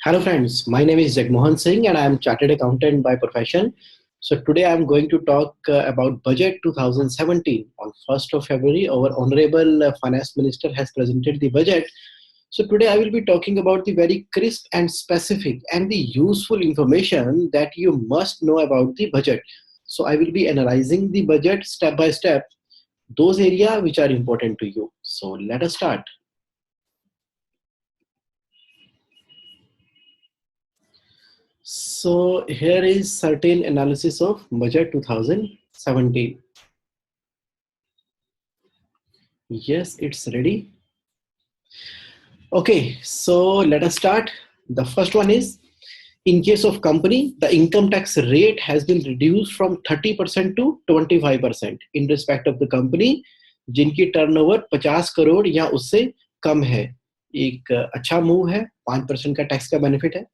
Hello friends, my name is Jagmohan Singh and I am chartered accountant by profession. So today I am going to talk about budget 2017. On 1st of February, our honorable finance minister has presented the budget. So today I will be talking about the very crisp and specific and the useful information that you must know about the budget. So I will be analyzing the budget step by step, those areas which are important to you. So let us start. So here is certain analysis of budget 2017. Yes, it's ready. Okay, so let us start. The first one is, in case of company, the income tax rate has been reduced from 30% to 25% in respect of the company जिनकी turnover 50 crore या उससे कम है. एक अच्छा move है. 5% का tax का benefit है.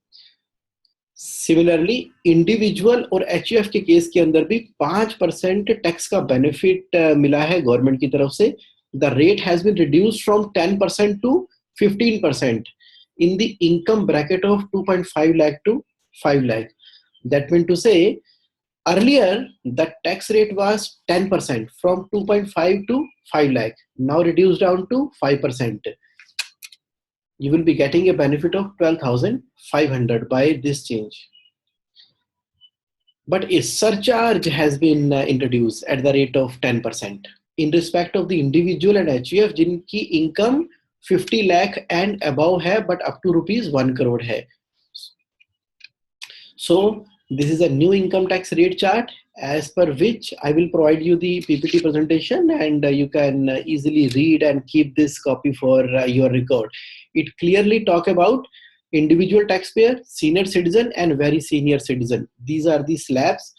सिमिलरली इंडिविजुअल और एचयूएफ के केस के अंदर भी 5% टैक्स का बेनिफिट मिला है गवर्नमेंट की तरफ से. The rate has been reduced from 10% to 15% in the income bracket of 2.5 lakh to 5 lakh. That means to say, earlier the tax rate was 10% from 2.5 to 5 lakh, now reduced down to 5%. You will be getting a benefit of 12,500 by this change. But a surcharge has been introduced at the rate of 10% in respect of the individual and HUF जिनकी income 50 lakh and above है but up to rupees 1 crore है. So this is a new income tax rate chart as per which I will provide you the PPT presentation and you can easily read and keep this copy for your record. It clearly talk about individual taxpayer, senior citizen and very senior citizen. These are the slabs.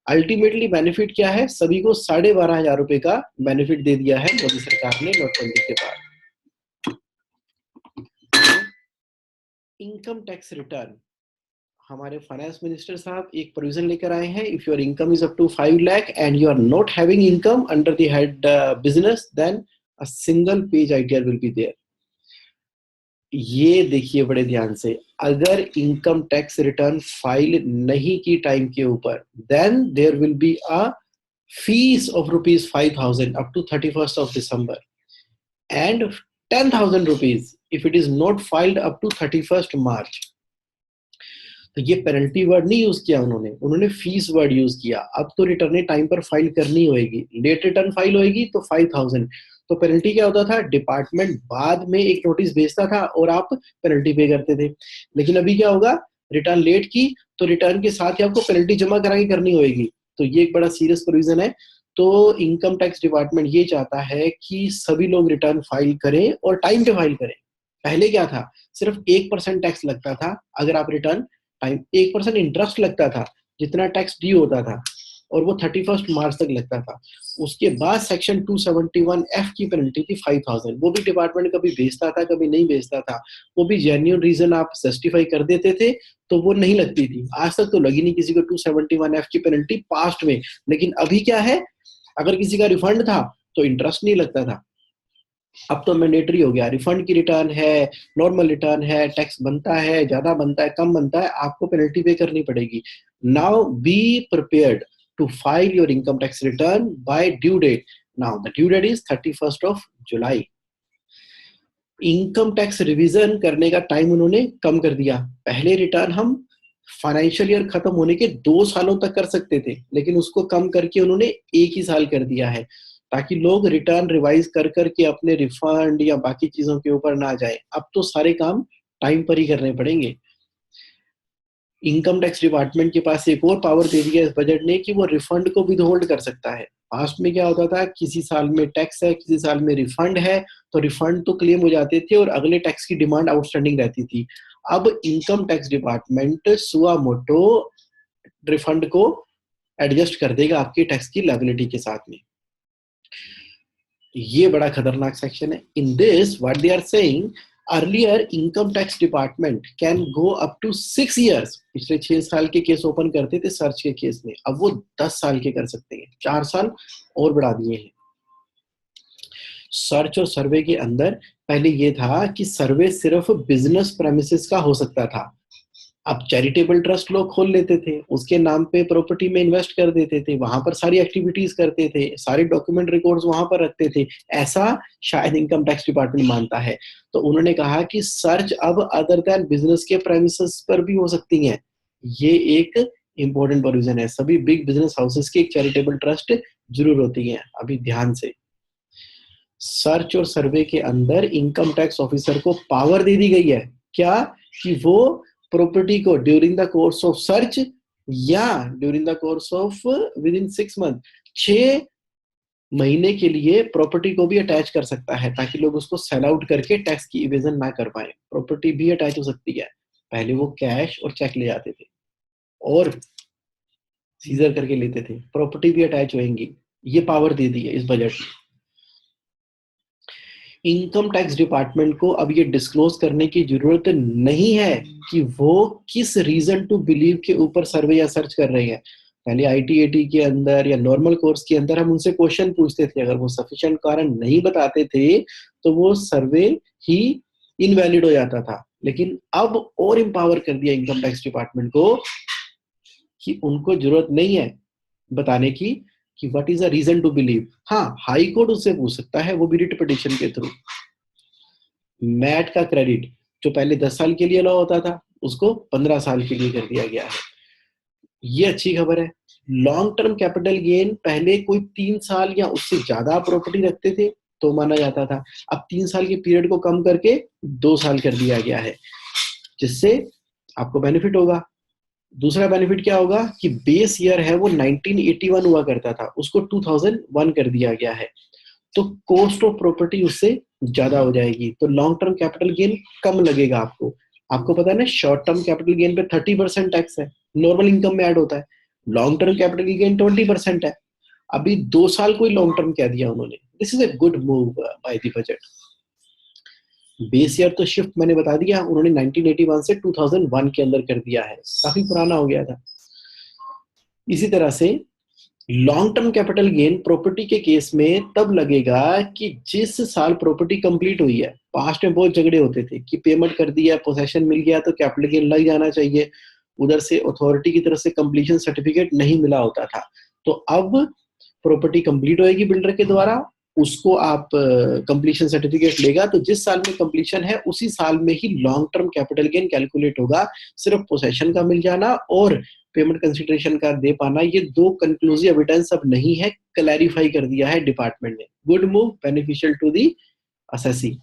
Ultimately benefit क्या है? सभी को 12,500 रुपए का benefit दे दिया है मोदी सरकार ने नोटबंदी के बाद. इनकम टैक्स रिटर्न हमारे फाइनेंस मिनिस्टर साहब एक प्रोविजन लेकर आए हैं. If your income is up to 5 lakh and you are not having income under the head business, then a single page idea will be there. ये देखिए बड़े ध्यान से, अगर इनकम टैक्स रिटर्न फाइल नहीं की टाइम के ऊपर, then there will be a fees of ₹5,000 up to 31st of December and 10,000 rupees if it is not filed up to 31st March. तो ये पेनल्टी वर्ड नहीं यूज किया उन्होंने fees word use किया. अब तो रिटर्न टाइम पर file करनी होगी. लेट रिटर्न फाइल होगी तो 5,000. तो पेनल्टी क्या होता था? डिपार्टमेंट बाद में एक नोटिस भेजता था और आप पेनल्टी पे करते थे. लेकिन अभी क्या होगा? रिटर्न लेट की तो रिटर्न के साथ ही आपको पेनल्टी जमा करा के करनी होगी. तो ये एक बड़ा सीरियस प्रोविजन है. तो इनकम टैक्स डिपार्टमेंट ये चाहता है कि सभी लोग रिटर्न फाइल करें और टाइम पे फाइल करें. पहले क्या था? सिर्फ 1% टैक्स लगता था अगर आप रिटर्न टाइम, 1% इंटरेस्ट लगता था जितना टैक्स ड्यू होता था और वो 31 मार्च तक लगता था. उसके बाद सेक्शन 271F की पेनल्टी थी 5,000. वो भी डिपार्टमेंट कभी भेजता था कभी नहीं भेजता था. वो भी जेन्युइन रीजन आप जस्टिफाई कर देते थे तो वो नहीं लगती थी. आज तक तो लगी नहीं किसी को 271F की पेनल्टी पास्ट में. लेकिन अभी क्या है? अगर किसी का रिफंड था तो इंटरेस्ट नहीं लगता था. अब तो मैंडेटरी हो गया. रिफंड की रिटर्न है, नॉर्मल रिटर्न है, टैक्स बनता है, ज्यादा बनता है, कम बनता है, आपको पेनल्टी पे करनी पड़ेगी. Now be prepared to file your income tax return by due date. Now the due date is 31st of July. Income tax revision करने का टाइम उन्होंने कम कर दिया. पहले रिटर्न हम फाइनेंशियल ईयर खत्म होने के 2 सालों तक कर सकते थे, लेकिन उसको कम करके उन्होंने 1 ही साल कर दिया है ताकि लोग रिटर्न रिवाइज कर करके अपने रिफंड या बाकी चीजों के ऊपर ना जाए. अब तो सारे काम टाइम पर ही करने पड़ेंगे. इनकम टैक्स डिपार्टमेंट के पास एक और पावर दे दिया इस बजट ने कि वो रिफंड को विदहोल्ड कर सकता है. पास्ट में क्या होता था? किसी साल में टैक्स है, किसी साल में रिफंड है, तो रिफंड तो क्लेम हो जाते थे और अगले टैक्स की डिमांड आउटस्टैंडिंग रहती थी. अब इनकम टैक्स डिपार्टमेंट सुआ मोटो रिफंड को एडजस्ट कर देगा आपकी टैक्स की लायबिलिटी के साथ में. ये बड़ा खतरनाक सेक्शन है. In this what they are saying, earlier income tax department can go up to 6 years. पिछले 6 साल के केस ओपन करते थे सर्च के केस में, अब वो 10 साल के कर सकते हैं. 4 साल और बढ़ा दिए हैं. सर्च और सर्वे के अंदर पहले ये था कि सर्वे सिर्फ बिजनेस प्रेमिसेस का हो सकता था. अब चैरिटेबल ट्रस्ट लोग खोल लेते थे, उसके नाम पे प्रॉपर्टी में इन्वेस्ट कर देते थे, वहां पर सारी एक्टिविटीज करते थे, सारे डॉक्यूमेंट रिकॉर्ड्स वहां पर रखते थे, ऐसा शायद इनकम टैक्स डिपार्टमेंट मानता है। तो उन्होंने कहा कि सर्च अब अदर देन बिजनेस के प्रेमिसेस पर भी हो सकती है। ये एक इंपॉर्टेंट प्रोविजन है। सभी बिग बिजनेस हाउसेस की एक चैरिटेबल ट्रस्ट जरूर होती है। अभी ध्यान से, सर्च और सर्वे के अंदर इनकम टैक्स ऑफिसर को पावर दे दी गई है, क्या, कि वो प्रॉपर्टी को during the course of search या during the course of within 6 month, 6 महीने के लिए प्रॉपर्टी को भी अटैच कर सकता है, ताकि लोग उसको सेल आउट करके टैक्स की इवेजन ना कर पाए। प्रॉपर्टी भी अटैच हो सकती है। पहले वो कैश और चेक ले जाते थे और सीजर करके लेते थे, प्रॉपर्टी भी अटैच होएंगी। ये पावर दे दी है इस बजट में। इनकम टैक्स डिपार्टमेंट को अब ये डिस्क्लोज करने की जरूरत नहीं है कि वो किस रीजन टू बिलीव के ऊपर सर्वे या सर्च कर रहे हैं। पहले आईटीएटी के अंदर या नॉर्मल कोर्स के अंदर हम उनसे क्वेश्चन पूछते थे, अगर वो सफिशिएंट कारण नहीं बताते थे तो वो सर्वे ही इनवैलिड हो जाता था। लेकिन अब और एम्पावर कर दिया इनकम टैक्स डिपार्टमेंट को कि उनको जरूरत नहीं है बताने की कि what is the reason to believe. हाँ, हाई कोर्ट उससे पूछ सकता है, वो भी रिट पिटिशन के थ्रू। मैट का क्रेडिट जो पहले 10 साल के लिए अलाउ होता था, उसको 15 साल के लिए कर दिया गया है। ये अच्छी खबर है। लॉन्ग टर्म कैपिटल गेन पहले कोई 3 साल या उससे ज्यादा प्रॉपर्टी रखते थे तो माना जाता था, अब 3 साल के पीरियड को कम करके 2 साल कर दिया गया है, जिससे आपको बेनिफिट होगा। दूसरा बेनिफिट क्या होगा कि बेस ईयर है वो 1981 हुआ करता था, उसको 2001 कर दिया गया है, तो कॉस्ट ऑफ प्रॉपर्टी उससे ज्यादा हो जाएगी, तो लॉन्ग टर्म कैपिटल गेन कम लगेगा आपको। आपको पता है ना, शॉर्ट टर्म कैपिटल गेन पे 30% टैक्स है, नॉर्मल इनकम में ऐड होता है। लॉन्ग टर्म कैपिटल गेन 20% है। अभी 2 साल को ही लॉन्ग टर्म कह दिया उन्होंने। This is a good move by the budget. Base year तो शिफ्ट मैंने बता दिया, उन्होंने 1981 से 2001 के अंदर कर दिया है, काफी पुराना हो गया था। इसी तरह से long term capital gain property के केस में तब लगेगा कि जिस साल प्रॉपर्टी कंप्लीट हुई है। पास्ट में बहुत झगड़े होते थे कि पेमेंट कर दिया, पोसेशन मिल गया तो कैपिटल गेन लग जाना चाहिए, उधर से अथॉरिटी की तरफ से कंप्लीशन सर्टिफिकेट नहीं मिला होता था। तो अब प्रॉपर्टी कंप्लीट होएगी बिल्डर के द्वारा, उसको आप कंप्लीशन सर्टिफिकेट लेगा तो जिस साल में कंप्लीशन है उसी साल में ही long term capital gain calculate होगा। सिर्फ पोसेशन का मिल जाना और पेमेंट कंसिडरेशन का दे पाना, ये दो कंक्लूसिव एविडेंस अब नहीं है, क्लैरिफाई कर दिया है डिपार्टमेंट ने। Good move, beneficial to the assessee.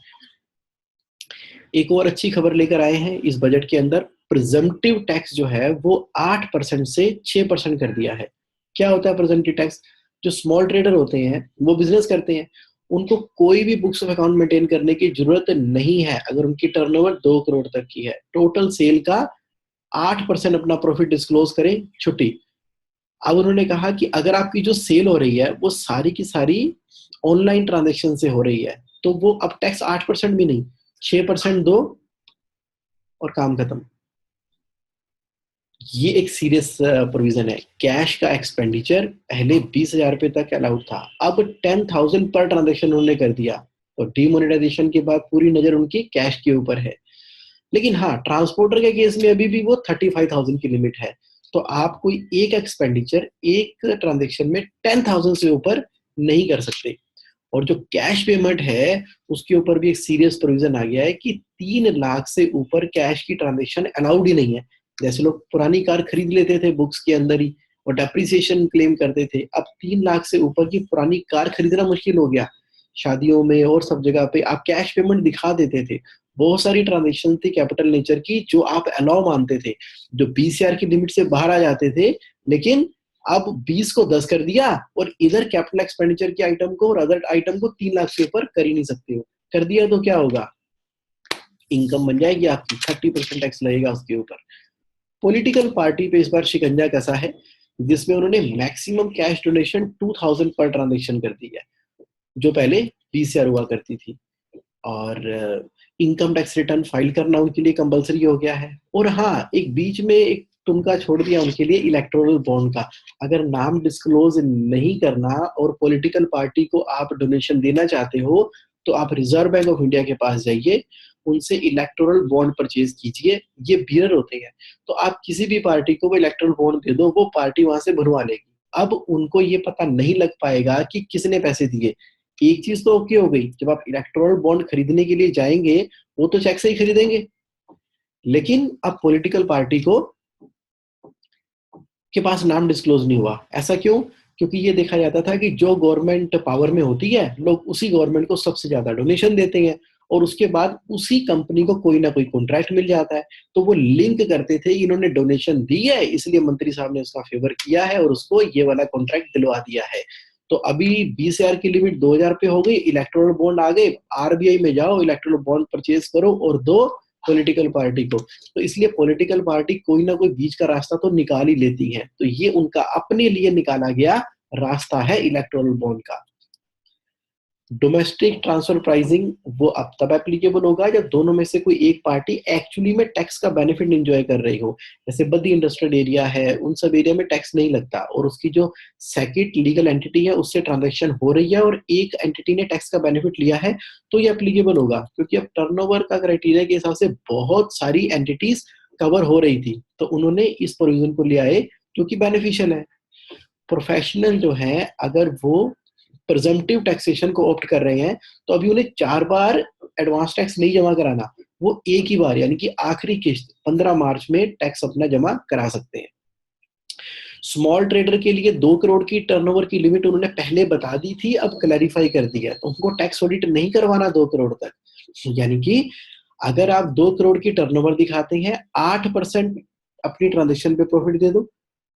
एक और अच्छी खबर लेकर आए हैं इस बजट के अंदर। प्रिजम्पटिव टैक्स जो है वो 8% से 6% कर दिया है। क्या होता है प्रिजम्पटिव टैक्स? जो स्मॉल ट्रेडर होते हैं, वो बिजनेस करते हैं, उनको कोई भी बुक्स ऑफ अकाउंट मेंटेन करने की जरूरत नहीं है अगर उनकी टर्नओवर 2 करोड़ तक की है। टोटल सेल का 8% अपना प्रॉफिट डिस्क्लोज करें, छुट्टी। अब उन्होंने कहा कि अगर आपकी जो सेल हो रही है वो सारी की सारी ऑनलाइन ट्रांजेक्शन से हो रही है, तो वो अब टैक्स 8% भी नहीं, 6% दो और काम खत्म। ये एक सीरियस प्रोविजन है। कैश का एक्सपेंडिचर पहले 20,000 रुपए तक अलाउड था, अब 10,000 पर ट्रांजेक्शन उन्होंने कर दिया। तो डीमोनेटाइजेशन के बाद पूरी नजर उनकी कैश के ऊपर है। लेकिन हाँ, ट्रांसपोर्टर के केस में अभी भी वो 35,000 की लिमिट है। तो आप कोई एक एक्सपेंडिचर एक ट्रांजेक्शन में 10,000 से ऊपर नहीं कर सकते। और जो कैश पेमेंट है उसके ऊपर भी एक सीरियस प्रोविजन आ गया है कि 3 लाख से ऊपर कैश की ट्रांजेक्शन अलाउड ही नहीं है। जैसे लोग पुरानी कार खरीद लेते थे बुक्स के अंदर ही और डेप्रिसिएशन क्लेम करते थे, अब 3 लाख से ऊपर की पुरानी कार खरीदना मुश्किल हो गया। शादियों में और सब जगह पे आप कैश पेमेंट दिखा देते थे। बहुत सारी ट्रांजेक्शन थी कैपिटल नेचर की जो आप अलाउ मानते थे, जो 20,000 की लिमिट से बाहर आ जाते थे, लेकिन अब 20 को 10 कर दिया और इधर कैपिटल एक्सपेंडिचर के आइटम को और अदर आइटम को 3 लाख से ऊपर कर ही नहीं सकते हो। कर दिया तो क्या होगा? इनकम बन जाएगी आपकी, 30% टैक्स लगेगा उसके ऊपर। पॉलिटिकल पार्टी पे इस बार शिकंजा कसा है, जिसमें उन्होंने maximum cash donation 2,000 per transaction कर दी है, जो पहले 20,000 हुआ करती थी। और इनकम टैक्स रिटर्न फाइल करना उनके लिए कंपलसरी हो गया है। और हाँ, एक बीच में एक तुमका छोड़ दिया उनके लिए इलेक्टोरल बॉन्ड का। अगर नाम डिस्क्लोज नहीं करना और पॉलिटिकल पार्टी को आप डोनेशन देना चाहते हो तो आप रिजर्व बैंक ऑफ इंडिया के पास जाइए, उनसे इलेक्टोरल बॉन्ड परचेज कीजिए, ये बियरर होते हैं। तो आप किसी भी पार्टी को वो इलेक्टोरल बॉन्ड दे दो, वो पार्टी वहां से भरवा लेगी। अब उनको ये पता नहीं लग पाएगा कि किसने पैसे दिए। एक चीज तो ओके हो गई, जब आप इलेक्टोरल बॉन्ड खरीदने के लिए जाएंगे वो तो चेक से ही खरीदेंगे, लेकिन अब पॉलिटिकल पार्टी को के पास नाम डिस्क्लोज नहीं हुआ। ऐसा क्यों? क्योंकि ये देखा जाता था कि जो गवर्नमेंट पावर में होती है, लोग उसी गवर्नमेंट को सबसे ज्यादा डोनेशन देते हैं और उसके बाद उसी कंपनी को कोई ना कोई कॉन्ट्रैक्ट मिल जाता है। तो वो लिंक करते थे, इन्होंने डोनेशन दी है इसलिए मंत्री साहब ने उसका फेवर किया है और उसको ये वाला कॉन्ट्रैक्ट दिलवा दिया है। तो अभी 20,000 की लिमिट 2,000 पे हो गई, इलेक्टोरल बॉन्ड आ गए, आरबीआई में जाओ, इलेक्टोरल बॉन्ड परचेज करो और दो पॉलिटिकल पार्टी को। तो इसलिए पॉलिटिकल पार्टी कोई ना कोई बीच का रास्ता तो निकाल ही लेती है। तो ये उनका अपने लिए निकाला गया रास्ता है इलेक्टोरल बॉन्ड का। डोमेस्टिक ट्रांसफर प्राइसिंग वो अब तब एप्लीकेबल होगा जब दोनों में से कोई एक पार्टी एक्चुअली में टैक्स का बेनिफिट एंजॉय कर रही हो। जैसे बद्दी इंडस्ट्रियल एरिया है, उन सब एरिया में टैक्स नहीं लगता और उसकी जो सेकेंड लीगल एंटिटी है उससे ट्रांजैक्शन हो रही है और एक एंटिटी ने टैक्स का बेनिफिट लिया है, तो ये एप्लीकेबल होगा। क्योंकि अब टर्नओवर का क्राइटेरिया के हिसाब से बहुत सारी एंटिटीज कवर हो रही थी, तो उन्होंने इस प्रोविजन को ले आए जो कि बेनिफिशियल है। प्रोफेशनल जो है, अगर वो प्रिजम्पटिव टैक्सेशन को ऑप्ट कर रहे हैं, तो अभी उन्हें 4 बार एडवांस टैक्स नहीं जमा कराना, वो एक ही बार यानी कि आखिरी किस्त 15 मार्च में टैक्स अपना जमा करा सकते हैं। स्मॉल ट्रेडर के लिए 2 करोड़ की टर्नओवर की लिमिट उन्होंने पहले बता दी थी, अब क्लैरिफाई कर दिया है। तो उनको टैक्स ऑडिट नहीं करवाना 2 करोड़ तक, यानी कि अगर आप 2 करोड़ की टर्नओवर दिखाते हैं, 8% अपनी ट्रांजेक्शन पे प्रॉफिट दे दो,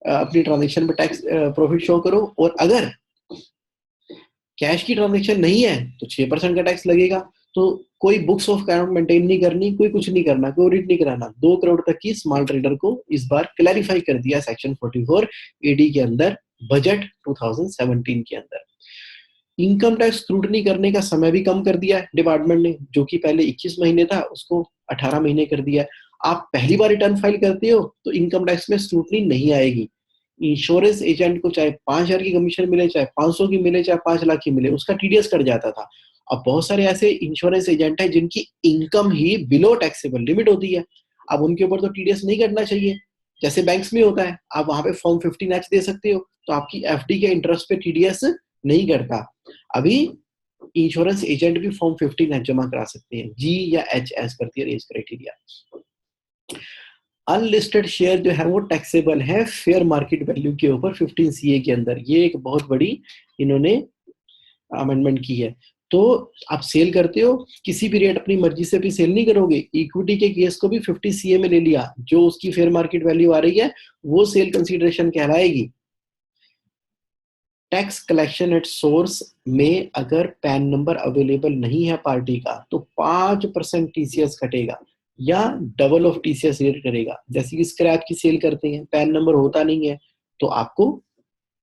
अपनी ट्रांजेक्शन पे टैक्स प्रॉफिट शो करो, और अगर कैश की ट्रांजेक्शन नहीं है तो 6% का टैक्स लगेगा। तो कोई बुक्स ऑफ अकाउंट मेंटेन नहीं करनी, कोई कुछ नहीं करना, कोई ऑडिट नहीं कराना। 2 करोड़ तक की स्मॉल ट्रेडर को इस बार क्लैरिफाई कर दिया सेक्शन 44 एडी के अंदर, बजट 2017 के अंदर। इनकम टैक्स स्क्रूटनी करने का समय भी कम कर दिया है डिपार्टमेंट ने, जो कि पहले 21 महीने था उसको 18 महीने कर दिया है। आप पहली बार रिटर्न फाइल करते हो तो इनकम टैक्स में स्क्रूटनी नहीं आएगी। इंश्योरेंस एजेंट को चाहे 5,000 की कमीशन मिले, चाहे 500 की मिले, चाहे 5 लाख की मिले, उसका टीडीएस कट जाता था। अब बहुत सारे ऐसे इंश्योरेंस एजेंट हैं जिनकी इनकम ही बिलो टैक्सेबल लिमिट होती है, अब उनके ऊपर तो टीडीएस नहीं कटना चाहिए, जैसे बैंक्स में होता है। आप वहां पे फॉर्म 15H दे सकते हो, तो आपकी एफडी के इंटरेस्ट पे टीडीएस नहीं करता। अभी इंश्योरेंस एजेंट भी फॉर्म 15H जमा करा सकते हैं, जी या H as per their as criteria. Unlisted share जो है वो टैक्सेबल है फेयर मार्केट वैल्यू के ऊपर 15CA के अंदर। ये एक बहुत बड़ी इन्होंने अमेंडमेंट की है। तो आप सेल करते हो, किसी भी रेट अपनी मर्जी से भी सेल नहीं करोगे। इक्विटी के केस को भी 50CA में ले लिया, जो उसकी फेयर मार्केट वैल्यू आ रही है वो सेल कंसीडरेशन कहलाएगी। टैक्स कलेक्शन एट सोर्स में अगर पैन नंबर अवेलेबल नहीं है पार्टी का तो 5% टीसीएस कटेगा या डबल ऑफ टीसीएस रेट करेगा। जैसे कि स्क्रैप की सेल करते हैं, पैन नंबर होता नहीं है तो आपको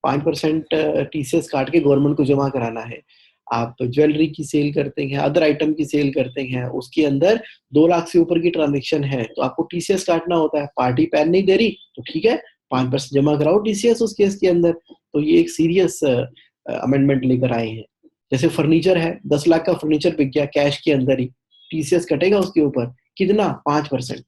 5% टीसीएस काट के गवर्नमेंट को जमा कराना है। आप ज्वेलरी की सेल करते हैं, अदर आइटम की सेल करते हैं, उसके अंदर 2 लाख से ऊपर की ट्रांजेक्शन है तो आपको टीसीएस काटना होता है। पार्टी पैन नहीं दे रही तो ठीक है, 5% जमा कराओ टीसीएस उस केस के अंदर। तो ये एक सीरियस अमेंडमेंट लेकर आए हैं। जैसे फर्नीचर है, 10 लाख का फर्नीचर बिक गया कैश के अंदर ही, टीसीएस कटेगा उसके ऊपर, कितना? 5%।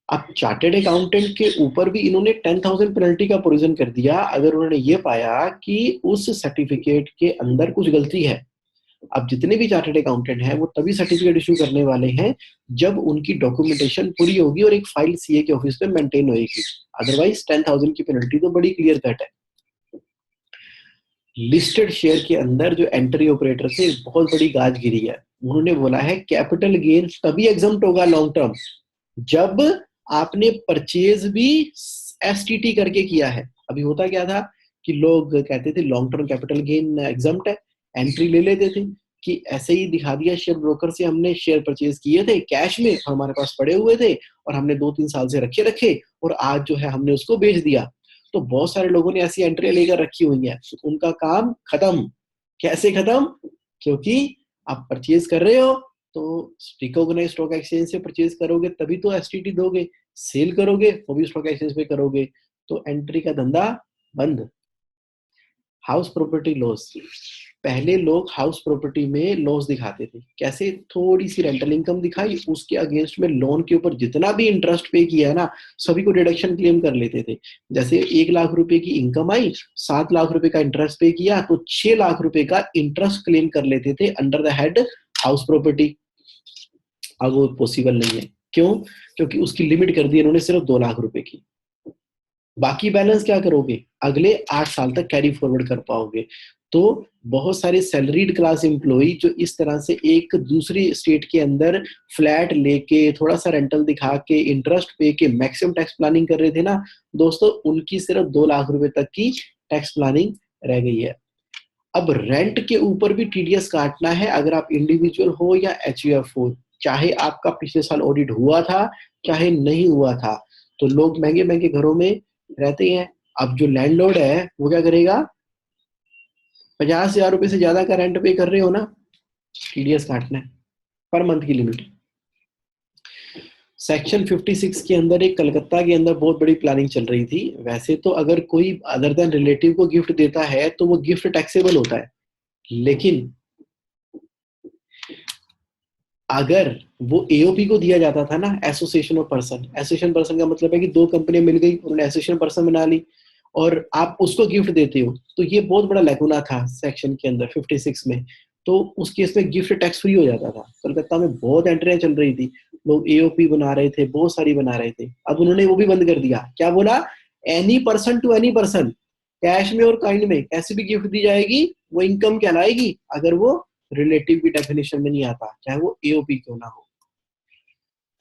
अब चार्टेड अकाउंटेंट के ऊपर भी इन्होंने 10,000 पेनल्टी का प्रोविजन कर दिया अगर उन्होंने ये पाया कि उस सर्टिफिकेट के अंदर कुछ गलती है। अब जितने भी चार्टेड अकाउंटेंट हैं वो तभी सर्टिफिकेट इशू करने वाले हैं जब उनकी डॉक्यूमेंटेशन पूरी होगी और एक फाइल सीए के ऑफिस में मेंटेन होगी। अदरवाइज 10,000 की पेनल्टी तो बड़ी क्लियर कट है। लिस्टेड शेयर के अंदर जो एंट्री ऑपरेटर से बहुत बड़ी गाज गिरी है। उन्होंने बोला है कैपिटल गेन तभी एग्जम्प्ट होगा लॉन्ग टर्म जब आपने परचेज भी एसटीटी करके किया है। अभी होता क्या था कि लोग कहते थे long term capital gain exempt है, एंट्री ले लेते थे कि ऐसे ही दिखा दिया शेयर ब्रोकर से हमने शेयर परचेज किए थे कैश में, हमारे पास पड़े हुए थे और हमने 2-3 साल से रखे रखे और आज जो है हमने उसको बेच दिया। तो बहुत सारे लोगों ने ऐसी एंट्री लेकर रखी हुई है, उनका काम खत्म। कैसे खत्म? क्योंकि आप परचेज कर रहे हो तो रिकॉग्नाइज्ड स्टॉक एक्सचेंज से परचेज करोगे तभी तो एसटीटी दोगे, सेल करोगे वो भी स्टॉक एक्सचेंज पे करोगे, तो एंट्री का धंधा बंद। हाउस प्रॉपर्टी लॉस, पहले लोग हाउस प्रॉपर्टी में लॉस दिखाते थे, कैसे? थोड़ी सी रेंटल इनकम दिखाई, उसके अगेंस्ट में लोन के ऊपर जितना भी इंटरेस्ट पे किया है ना, सभी को डिडक्शन क्लेम कर लेते थे। जैसे 1 लाख रुपए की इनकम आई, 7 लाख रुपए का इंटरेस्ट पे किया, तो 6 लाख रुपए का इंटरेस्ट क्लेम कर लेते थे under the head house property. अब वो पॉसिबल नहीं है, क्यों? क्योंकि उसकी लिमिट कर दी इन्होंने सिर्फ 2 लाख रुपए की। बाकी बैलेंस क्या करोगे? अगले 8 साल तक कैरी फॉरवर्ड कर पाओगे। तो बहुत सारे सैलरीड क्लास एम्प्लॉई जो इस तरह से एक दूसरी स्टेट के अंदर फ्लैट लेके, थोड़ा सा रेंटल दिखा के, इंटरेस्ट पे के मैक्सिमम टैक्स प्लानिंग कर रहे थे ना दोस्तों, उनकी सिर्फ 2 लाख रुपए तक की टैक्स प्लानिंग रह गई है। अब रेंट के ऊपर भी टीडीएस काटना है, अगर आप इंडिविजुअल हो या एचयूएफ हो, चाहे आपका पिछले साल ऑडिट हुआ था चाहे नहीं हुआ था। तो लोग महंगे महंगे घरों में रहते हैं। अब जो लैंडलॉर्ड है वो क्या करेगा? 50,000 रुपए से ज्यादा का रेंट पे कर रहे हो ना, टीडीएस काटना है पर मंथ की लिमिट। सेक्शन 56 के अंदर एक कलकत्ता के अंदर बहुत बड़ी प्लानिंग चल रही थी। वैसे तो अगर कोई अदर देन रिलेटिव को गिफ्ट देता है तो वो गिफ्ट टैक्सेबल होता है, लेकिन अगर वो एओपी को दिया जाता था ना, association of person, association person का मतलब है कि 2 कंपनियां मिल गई, उन्होंने एसोसिएशन पर्सन बना ली और आप उसको गिफ्ट देते हो, तो ये बहुत बड़ा लैकुना था सेक्शन के अंदर 56 में। तो उस केस में गिफ्ट टैक्स फ्री हो जाता था। कलकत्ता में बहुत एंट्रियां चल रही थी, लोग एओपी बना रहे थे, बहुत सारी बना रहे थे। अब उन्होंने वो भी बंद कर दिया। क्या बोला? Any person to any person, cash में और काइंड में कैसे भी गिफ्ट दी जाएगी, वो इनकम कहलाएगी अगर वो रिलेटिव की डेफिनेशन में नहीं आता, चाहे वो एओपी क्यों ना हो।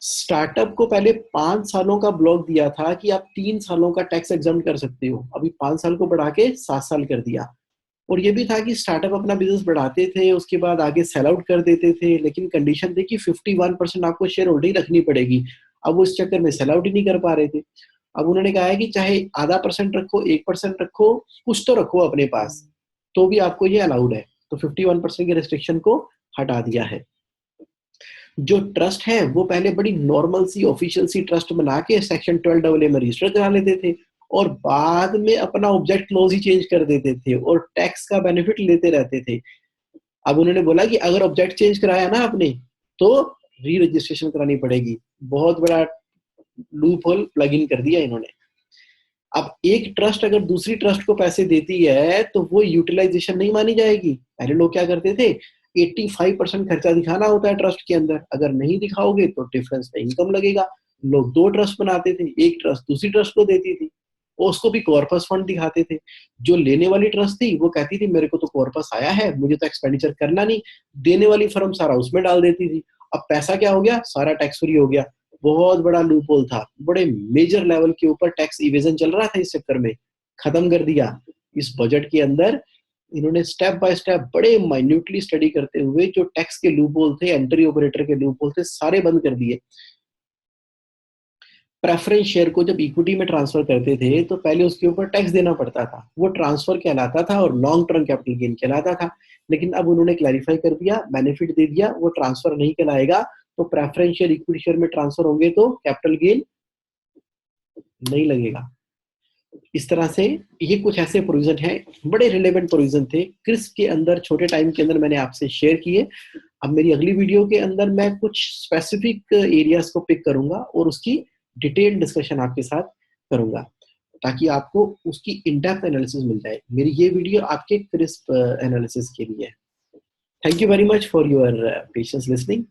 स्टार्टअप को पहले 5 सालों का ब्लॉक दिया था कि आप 3 सालों का टैक्स एग्जाम कर सकते हो, अभी 5 साल को बढ़ा के 7 साल कर दिया। और ये भी था कि स्टार्टअप अपना बिजनेस बढ़ाते थे, उसके बाद आगे सेल आउट कर देते थे, लेकिन कंडीशन थी कि 51% आपको शेयर होल्डिंग रखनी पड़ेगी। अब वो इस चक्कर में सेल आउट ही नहीं कर पा रहे थे। अब उन्होंने कहा है कि चाहे आधा % रखो, 1% रखो, कुछ तो रखो अपने पास, तो भी आपको ये अलाउड है। तो 51% के रिस्ट्रिक्शन को हटा दिया है। जो ट्रस्ट है वो पहले बड़ी नॉर्मल सी ऑफिशियल सी ट्रस्ट बना के सेक्शन 12AA में रजिस्टर करा लेते थे और बाद में अपना ऑब्जेक्ट क्लोज ही चेंज कर देते थे और टैक्स का बेनिफिट लेते रहते थे। अब उन्होंने बोला कि अगर ऑब्जेक्ट चेंज कराया ना आपने तो री रजिस्ट्रेशन करानी पड़ेगी। बहुत बड़ा लूप होल प्लग इन कर दिया इन्होंने। अब एक ट्रस्ट अगर दूसरी ट्रस्ट को पैसे देती है तो वो यूटिलाइजेशन नहीं मानी जाएगी। पहले लोग क्या करते थे, 85% खर्चा दिखाना होता है ट्रस्ट के अंदर, अगर नहीं दिखाओगे तो डिफरेंस में इनकम लगेगा। लोग 2 ट्रस्ट बनाते थे, एक ट्रस्ट दूसरी ट्रस्ट को देती थी और उसको भी कॉर्पस फंड दिखाते थे। जो लेने वाली ट्रस्ट थी वो कहती थी मेरे को तो कॉर्पस आया है, मुझे तो एक्सपेंडिचर करना नहीं। देने वाली फर्म सारा उसमें डाल देती थी। अब पैसा क्या हो गया? सारा टैक्स फ्री हो गया। बहुत बड़ा लूप होल था, बड़े मेजर लेवल के ऊपर टैक्स इवेजन चल रहा था। इस चक्कर में खत्म कर दिया। इस बजट के अंदर इन्होंने स्टेप बाय स्टेप बड़े माइन्यूटली स्टडी करते हुए जो टैक्स के लूप होल थे, एंट्री ऑपरेटर के लूप होल थे, सारे बंद कर दिए। प्रेफरेंस शेयर को जब इक्विटी में ट्रांसफर करते थे तो पहले उसके ऊपर टैक्स देना पड़ता था, वो ट्रांसफर कहलाता था और लॉन्ग टर्म कैपिटल गेन कहलाता था। लेकिन अब उन्होंने क्लैरिफाई कर दिया, बेनिफिट दे दिया, वो ट्रांसफर नहीं कहलाएगा। तो प्रेफरेंस शेयर इक्विटी शेयर में ट्रांसफर होंगे तो कैपिटल गेन नहीं लगेगा। इस तरह से ये कुछ ऐसे प्रोविजन हैं, बड़े रिलेवेंट प्रोविजन थे क्रिस्प के अंदर, छोटे टाइम के अंदर मैंने आपसे शेयर किए। अब मेरी अगली वीडियो के अंदर मैं कुछ स्पेसिफिक एरियाज को पिक करूंगा और उसकी डिटेल डिस्कशन आपके साथ करूंगा ताकि आपको उसकी इन डेप्थ एनालिसिस मिल जाए। मेरी ये वीडियो आपके क्रिस्प एनालिसिस के लिए है। Thank you very much for your patience listening.